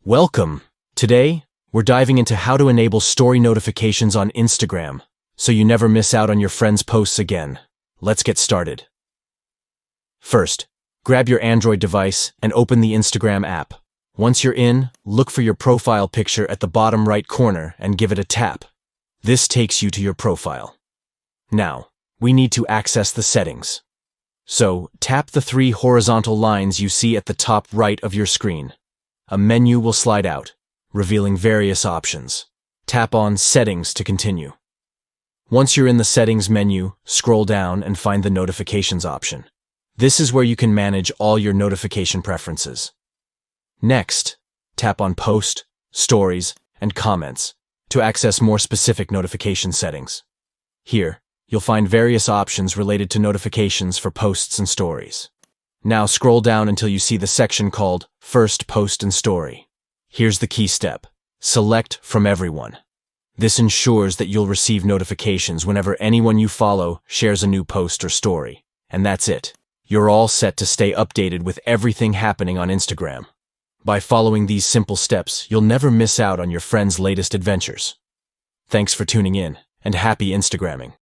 Welcome! Today, we're diving into how to enable story notifications on Instagram, so you never miss out on your friends' posts again. Let's get started. First, grab your Android device and open the Instagram app. Once you're in, look for your profile picture at the bottom right corner and give it a tap. This takes you to your profile. Now, we need to access the settings. So, tap the three horizontal lines you see at the top right of your screen. A menu will slide out, revealing various options. Tap on Settings to continue. Once you're in the Settings menu, scroll down and find the Notifications option. This is where you can manage all your notification preferences. Next, tap on Post, Stories, and Comments to access more specific notification settings. Here, you'll find various options related to notifications for posts and stories. Now scroll down until you see the section called First Post and Story. Here's the key step. Select from everyone. This ensures that you'll receive notifications whenever anyone you follow shares a new post or story. And that's it. You're all set to stay updated with everything happening on Instagram. By following these simple steps, you'll never miss out on your friends' latest adventures. Thanks for tuning in, and happy Instagramming.